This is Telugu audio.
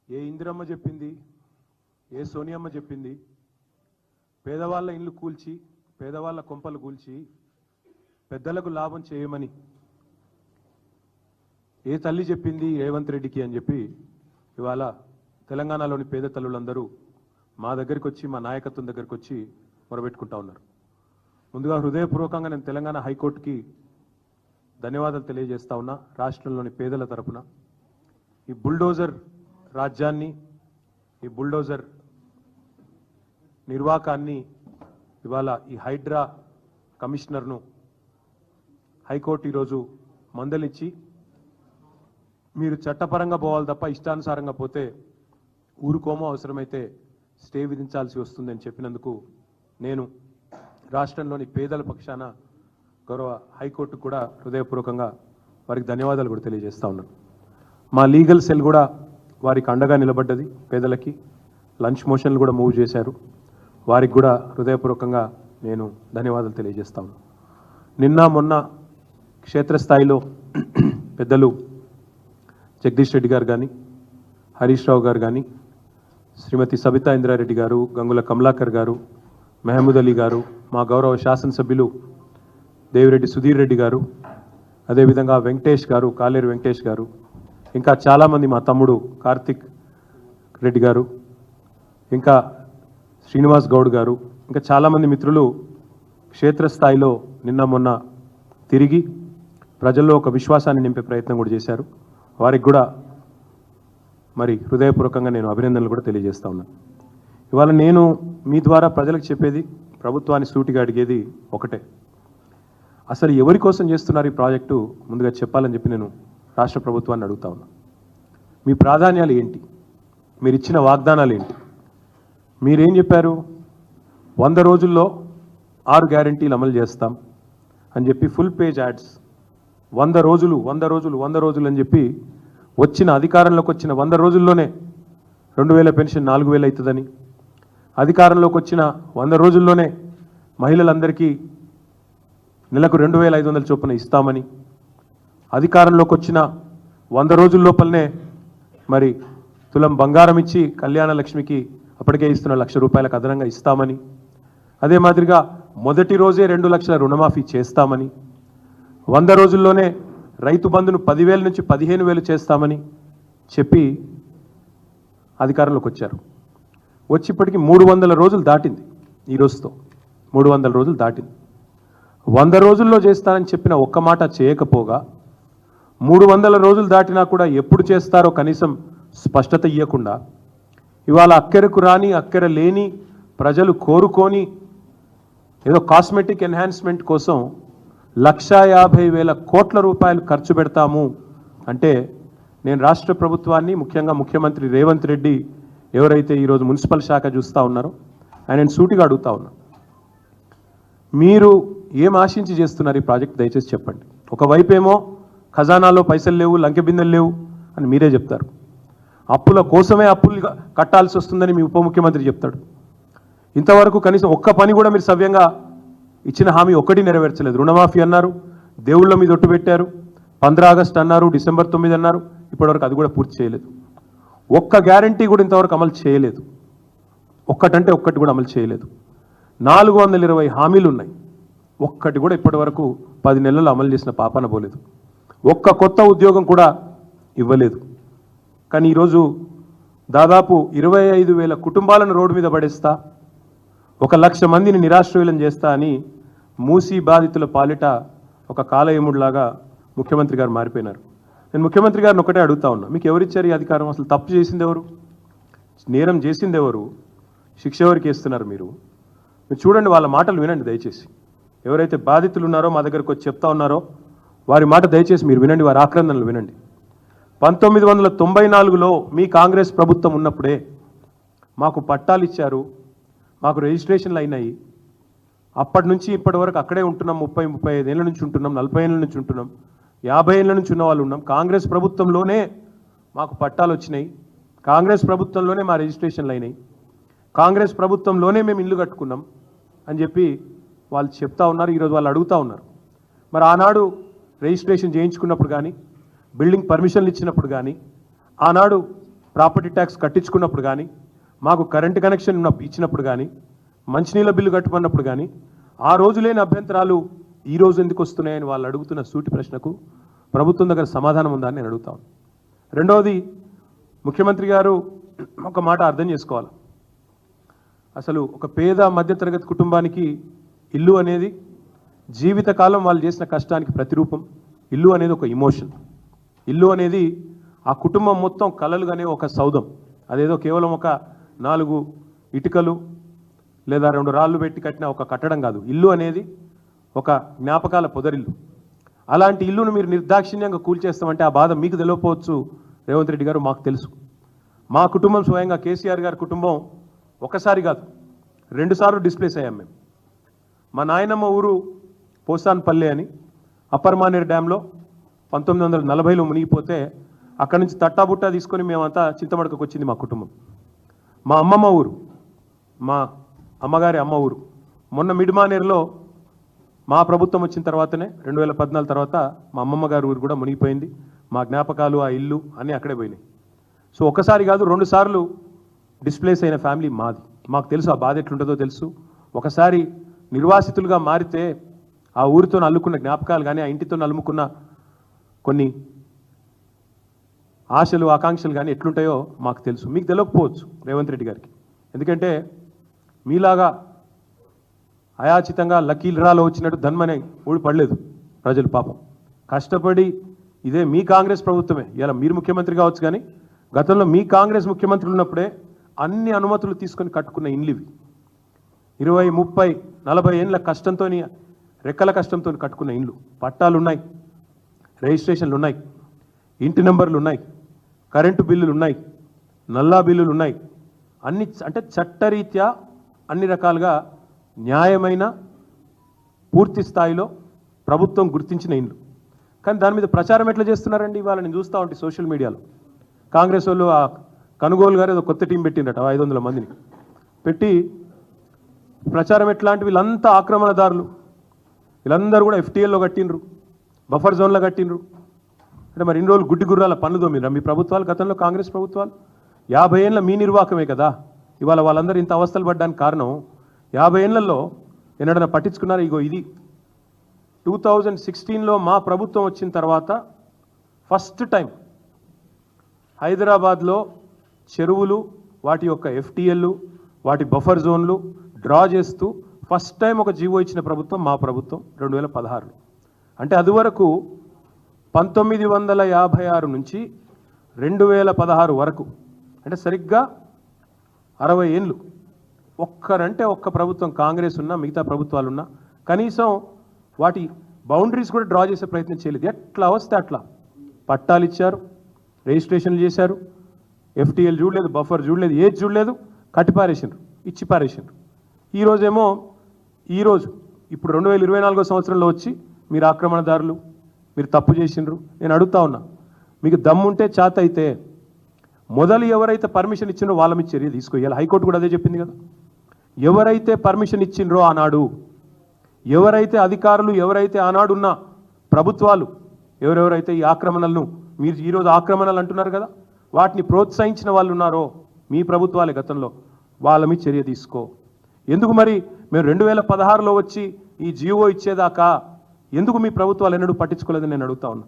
ఏ ఇందిరమ్మ చెప్పింది, ఏ సోనియమ్మ చెప్పింది, పేదవాళ్ళ ఇల్లు కూల్చి పేదవాళ్ళ కొంపలు కూల్చి పెద్దలకు లాభం చేయమని ఏ తల్లి చెప్పింది రేవంత్ రెడ్డికి అని చెప్పి ఇవాళ తెలంగాణలోని పేద తల్లులందరూ మా దగ్గరికి వచ్చి, మా నాయకత్వం దగ్గరికి వచ్చి మొరబెట్టుకుంటా ఉన్నారు. ముందుగా హృదయపూర్వకంగా నేను తెలంగాణ హైకోర్టుకి ధన్యవాదాలు తెలియజేస్తా ఉన్నా. రాష్ట్రంలోని పేదల తరపున ఈ బుల్డోజర్ రాజ్యాన్ని, ఈ బుల్డోజర్ నిర్వాకాన్ని ఇవాళ ఈ హైడ్రా కమిషనర్ను హైకోర్టు ఈరోజు మందలిచ్చి, మీరు చట్టపరంగా పోవాలి తప్ప ఇష్టానుసారంగా పోతే ఊరుకోమో, అవసరమైతే స్టే విధించాల్సి వస్తుందని చెప్పినందుకు నేను రాష్ట్రంలోని పేదల పక్షాన గౌరవ హైకోర్టు కూడా హృదయపూర్వకంగా వారికి ధన్యవాదాలు కూడా తెలియజేస్తా ఉన్నాను. మా లీగల్ సెల్ కూడా వారికి అండగా నిలబడ్డది. పేదలకి లంచ్ మోషన్లు కూడా మూవ్ చేశారు. వారికి కూడా హృదయపూర్వకంగా నేను ధన్యవాదాలు తెలియజేస్తా ఉన్నాను. నిన్న మొన్న క్షేత్రస్థాయిలో పెద్దలు జగదీష్ రెడ్డి గారు కానీ, హరీష్ రావు గారు కానీ, శ్రీమతి సబితా ఇంద్రారెడ్డి గారు, గంగుల కమలాకర్ గారు, మహమూద్ అలీ గారు, మా గౌరవ శాసనసభ్యులు దేవిరెడ్డి సుధీర్ రెడ్డి గారు, అదేవిధంగా వెంకటేష్ గారు, కాలేరు వెంకటేష్ గారు, ఇంకా చాలామంది, మా తమ్ముడు కార్తిక్ రెడ్డి గారు, ఇంకా శ్రీనివాస్ గౌడ్ గారు, ఇంకా చాలామంది మిత్రులు క్షేత్రస్థాయిలో నిన్న మొన్న తిరిగి ప్రజల్లో ఒక విశ్వాసాన్ని నింపే ప్రయత్నం కూడా చేశారు. వారికి కూడా మరి హృదయపూర్వకంగా నేను అభినందనలు కూడా తెలియజేస్తా ఉన్నాను. ఇవాళ నేను మీ ద్వారా ప్రజలకు చెప్పేది, ప్రభుత్వాన్ని సూటిగా అడిగేది ఒకటే. అసలు ఎవరి కోసం చేస్తున్నారు ఈ ప్రాజెక్టు ముందుగా చెప్పాలని చెప్పి నేను రాష్ట్ర ప్రభుత్వాన్ని అడుగుతా ఉన్నా. మీ ప్రాధాన్యాలు ఏంటి? మీరు ఇచ్చిన వాగ్దానాలు ఏంటి? మీరేం చెప్పారు? 100 రోజుల్లో 6 గ్యారంటీలు అమలు చేస్తాం అని చెప్పి ఫుల్ పేజ్ యాడ్స్, 100 రోజులు 100 రోజులు 100 రోజులు అని చెప్పి వచ్చిన అధికారంలోకి వచ్చిన 100 రోజుల్లోనే 2000 పెన్షన్ 4000 అవుతుందని, అధికారంలోకి వచ్చిన 100 రోజుల్లోనే మహిళలందరికీ నెలకు 2500 చొప్పున ఇస్తామని, అధికారంలోకి వచ్చిన 100 రోజుల లోపలనే మరి తులం బంగారం ఇచ్చి కళ్యాణ లక్ష్మికి అప్పటికే ఇస్తున్న ₹1,00,000 అదనంగా ఇస్తామని, అదే మాదిరిగా మొదటి రోజే 2 లక్షల రుణమాఫీ చేస్తామని, 100 రోజుల్లోనే రైతు బంధును 10,000 నుంచి 15,000 చేస్తామని చెప్పి అధికారంలోకి వచ్చారు. వచ్చి ఇప్పటికి 300 రోజులు దాటింది. ఈ రోజుతో 300 రోజులు దాటింది. 100 రోజుల్లో చేస్తానని చెప్పిన ఒక్క మాట చేయకపోగా 300 రోజులు దాటినా కూడా ఎప్పుడు చేస్తారో కనీసం స్పష్టత ఇవ్వకుండా, ఇవాళ అక్కరకు రాని, అక్కర లేని, ప్రజలు కోరుకొని ఏదో కాస్మెటిక్ ఎన్హాన్స్మెంట్ కోసం 1,50,000 కోట్ల రూపాయలు ఖర్చు పెడతాము అంటే, నేను రాష్ట్ర ప్రభుత్వాన్ని, ముఖ్యంగా ముఖ్యమంత్రి రేవంత్ రెడ్డి ఎవరైతే ఈరోజు మున్సిపల్ శాఖ చూస్తూ ఉన్నారో ఆయన సూటిగా అడుగుతా ఉన్నా, మీరు ఏం ఆశించి చేస్తున్నారు ఈ ప్రాజెక్ట్? దయచేసి చెప్పండి. ఒకవైపేమో ఖజానాలో పైసలు లేవు, లంకె బిందెలు లేవు అని మీరే చెప్తారు. అప్పుల కోసమే అప్పులు కట్టాల్సి వస్తుందని మీ ఉప ముఖ్యమంత్రి చెప్తాడు. ఇంతవరకు కనీసం ఒక్క పని కూడా మీరు సవ్యంగా ఇచ్చిన హామీ ఒకటి నెరవేర్చలేదు. రుణమాఫీ అన్నారు, దేవుళ్ళ మీద ఒట్టు పెట్టారు, 15 ఆగస్టు అన్నారు, డిసెంబర్ 9 అన్నారు, ఇప్పటివరకు అది కూడా పూర్తి చేయలేదు. ఒక్క గ్యారంటీ కూడా ఇంతవరకు అమలు చేయలేదు. ఒక్కటంటే ఒక్కటి కూడా అమలు చేయలేదు. 420 హామీలు ఉన్నాయి, ఒక్కటి కూడా ఇప్పటివరకు 10 నెలలు అమలు చేసిన పాపన పోలేదు. ఒక్క కొత్త ఉద్యోగం కూడా ఇవ్వలేదు. కానీ ఈరోజు దాదాపు 25,000 కుటుంబాలను రోడ్డు మీద పడేస్తా, 1,00,000 మందిని నిరాశ్రయులను చేస్తా అని మూసీ బాధితుల పాలిట ఒక కాలయముడిలాగా ముఖ్యమంత్రి గారు మారిపోయినారు. నేను ముఖ్యమంత్రి గారిని ఒకటే అడుగుతా ఉన్నా, మీకు ఎవరిచ్చారు ఈ అధికారం? అసలు తప్పు చేసింది ఎవరు? నేరం చేసింది ఎవరు? శిక్ష ఎవరికి వేస్తున్నారు మీరు చూడండి. వాళ్ళ మాటలు వినండి దయచేసి. ఎవరైతే బాధితులు ఉన్నారో, మా దగ్గరకు వచ్చి చెప్తా ఉన్నారో వారి మాట దయచేసి మీరు వినండి, వారి ఆక్రందనలు వినండి. 1994లో మీ కాంగ్రెస్ ప్రభుత్వం ఉన్నప్పుడే మాకు పట్టాలు ఇచ్చారు, మాకు రిజిస్ట్రేషన్లు అయినాయి. అప్పటి నుంచి ఇప్పటి వరకు అక్కడే ఉంటున్నాం. 30-35 ఏళ్ళ నుంచి ఉంటున్నాం, 40 ఏళ్ళ నుంచి ఉంటున్నాం, 50 ఏళ్ళ నుంచి ఉన్న వాళ్ళు ఉన్నాం. కాంగ్రెస్ ప్రభుత్వంలోనే మాకు పట్టాలు వచ్చినాయి, కాంగ్రెస్ ప్రభుత్వంలోనే మా రిజిస్ట్రేషన్లు అయినాయి, కాంగ్రెస్ ప్రభుత్వంలోనే మేము ఇల్లు కట్టుకున్నాం అని చెప్పి వాళ్ళు చెప్తా ఉన్నారు. ఈరోజు వాళ్ళు అడుగుతూ ఉన్నారు, మరి ఆనాడు రిజిస్ట్రేషన్ చేయించుకున్నప్పుడు కానీ, బిల్డింగ్ పర్మిషన్లు ఇచ్చినప్పుడు కానీ, ఆనాడు ప్రాపర్టీ ట్యాక్స్ కట్టించుకున్నప్పుడు కానీ, మాకు కరెంటు కనెక్షన్ ఇచ్చినప్పుడు కానీ, మంచినీళ్ళ బిల్లు కట్టుకున్నప్పుడు కానీ ఆ రోజు లేని అభ్యంతరాలు ఈ రోజు ఎందుకు వస్తున్నాయని వాళ్ళు అడుగుతున్న సూటి ప్రశ్నకు ప్రభుత్వం దగ్గర సమాధానం ఉందని నేను అడుగుతాను. రెండవది, ముఖ్యమంత్రి గారు ఒక మాట అర్థం చేసుకోవాలి. అసలు ఒక పేద మధ్యతరగతి కుటుంబానికి ఇల్లు అనేది జీవితకాలం వాళ్ళు చేసిన కష్టానికి ప్రతిరూపం. ఇల్లు అనేది ఒక ఇమోషన్. ఇల్లు అనేది ఆ కుటుంబం మొత్తం కలలుగానే ఒక సౌధం. అదేదో కేవలం ఒక 4 ఇటుకలు లేదా 2 రాళ్ళు పెట్టి కట్టిన ఒక కట్టడం కాదు. ఇల్లు అనేది ఒక జ్ఞాపకాల పొదరిల్లు. అలాంటి ఇల్లును మీరు నిర్దాక్షిణ్యంగా కూల్చేస్తామంటే ఆ బాధ మీకు తెలియకపోవచ్చు రేవంత్ రెడ్డి గారు, మాకు తెలుసు. మా కుటుంబం స్వయంగా కేసీఆర్ గారి కుటుంబం ఒకసారి కాదు 2 సార్లు డిస్ప్లేస్ అయ్యాం మేము. మా నాయనమ్మ ఊరు పోసాన్పల్లి అని అప్పర్ మానేరు డ్యాంలో 1940లో మునిగిపోతే అక్కడి నుంచి తట్టాబుట్టా తీసుకొని మేమంతా చింతమడకకు వచ్చింది మా కుటుంబం. మా అమ్మమ్మ ఊరు, మా అమ్మగారి అమ్మ ఊరు మొన్న మిడ్మానేరులో మా ప్రభుత్వం వచ్చిన తర్వాతనే 2014 తర్వాత మా అమ్మమ్మ గారి ఊరు కూడా మునిగిపోయింది. మా జ్ఞాపకాలు, ఆ ఇల్లు అన్నీ అక్కడే పోయినాయి. సో ఒకసారి కాదు 2 సార్లు డిస్ప్లేస్ అయిన ఫ్యామిలీ మాది. మాకు తెలుసు ఆ బాధ ఎట్లుంటుందో తెలుసు. ఒకసారి నిర్వాసితులుగా మారితే ఆ ఊరితో అల్లుకున్న జ్ఞాపకాలు కానీ, ఆ ఇంటితో అల్లుకున్న కొన్ని ఆశలు, ఆకాంక్షలు కానీ ఎట్లుంటాయో మాకు తెలుసు. మీకు తెలియకపోవచ్చు రేవంత్ రెడ్డి గారికి. ఎందుకంటే మీలాగా అయాచితంగా లకీల్రాలో వచ్చినట్టు ధన్మనే ఊడిపడలేదు ప్రజలు. పాపం కష్టపడి ఇదే మీ కాంగ్రెస్ ప్రభుత్వమే, ఇలా మీరు ముఖ్యమంత్రి కావచ్చు కానీ గతంలో మీ కాంగ్రెస్ ముఖ్యమంత్రి ఉన్నప్పుడే అన్ని అనుమతులు తీసుకొని కట్టుకున్న ఇండ్లు ఇవి. 20, 30, 40 ఏళ్ళ కష్టంతో, రెక్కల కష్టంతో కట్టుకున్న ఇండ్లు. పట్టాలు ఉన్నాయి, రిజిస్ట్రేషన్లు ఉన్నాయి, ఇంటి నెంబర్లు ఉన్నాయి, కరెంటు బిల్లులు ఉన్నాయి, నల్లా బిల్లులు ఉన్నాయి. అన్ని అంటే చట్టరీత్యా అన్ని రకాలుగా న్యాయమైన పూర్తి స్థాయిలో ప్రభుత్వం గుర్తించిన ఇండ్లు. కానీ దాని మీద ప్రచారం ఎట్లా చేస్తున్నారండి? ఇవాళ నేను చూస్తూ ఉంటే సోషల్ మీడియాలో కాంగ్రెస్ వాళ్ళు ఆ కనుగోలు గారు ఏదో కొత్త టీం పెట్టిండట, 500 మందిని పెట్టి ప్రచారం ఎట్లాంటి వీళ్ళంతా ఆక్రమణదారులు, వీళ్ళందరూ కూడా FTLలో కట్టినరు, బఫర్ జోన్లో కట్టినరు. అంటే మరి ఇన్ని రోజులు గుడ్డి గుర్రాల పనులు తోమిరా మీ ప్రభుత్వాలు, గతంలో కాంగ్రెస్ ప్రభుత్వాలు? 50 ఏళ్ళ మీ నిర్వాహకమే కదా ఇవాళ వాళ్ళందరూ ఇంత అవస్థలు పడ్డానికి కారణం. 50 ఏళ్లలో ఎన్నడన్నా పట్టించుకున్నారు? ఇగో ఇది 2016లో మా ప్రభుత్వం వచ్చిన తర్వాత ఫస్ట్ టైం హైదరాబాద్లో చెరువులు, వాటి యొక్క FTLలు, వాటి బఫర్ జోన్లు డ్రా చేస్తూ ఫస్ట్ టైం ఒక జీవో ఇచ్చిన ప్రభుత్వం మా ప్రభుత్వం 2016లో. అంటే అదివరకు 1956 నుంచి 2016 వరకు, అంటే సరిగ్గా 60 ఏళ్ళు ఒక్కరంటే ఒక్క ప్రభుత్వం కాంగ్రెస్ ఉన్నా, మిగతా ప్రభుత్వాలున్నా కనీసం వాటి బౌండరీస్ కూడా డ్రా చేసే ప్రయత్నం చేయలేదు. ఎట్లా వస్తే అట్లా పట్టాలు ఇచ్చారు, రిజిస్ట్రేషన్లు చేశారు, FTL చూడలేదు, బఫర్ చూడలేదు, ఏది చూడలేదు, కట్టిపారేసిండ్రు, ఇచ్చి పారేసిండ్రు. ఈరోజు ఇప్పుడు 2024 సంవత్సరంలో వచ్చి మీరు ఆక్రమణదారులు, మీరు తప్పు చేసిండ్రు. నేను అడుగుతా ఉన్నా, మీకు దమ్ముంటే చేత అయితే మొదలు ఎవరైతే పర్మిషన్ ఇచ్చిండ్రో వాళ్ళ మీద చర్య తీసుకోవాలి. హైకోర్టు కూడా అదే చెప్పింది కదా. ఎవరైతే పర్మిషన్ ఇచ్చిండ్రో ఆనాడు, ఎవరైతే అధికారులు, ఎవరైతే ఆనాడున్న ప్రభుత్వాలు, ఎవరెవరైతే ఈ ఆక్రమణలను, మీరు ఈరోజు ఆక్రమణలు అంటున్నారు కదా, వాటిని ప్రోత్సహించిన వాళ్ళు ఉన్నారో మీ ప్రభుత్వాలే గతంలో, వాళ్ళ మీద చర్య తీసుకో. ఎందుకు మరి మేము 2016లో వచ్చి ఈ జీవో ఇచ్చేదాకా ఎందుకు మీ ప్రభుత్వాలు ఎన్నడూ పట్టించుకోలేదని నేను అడుగుతా ఉన్నా.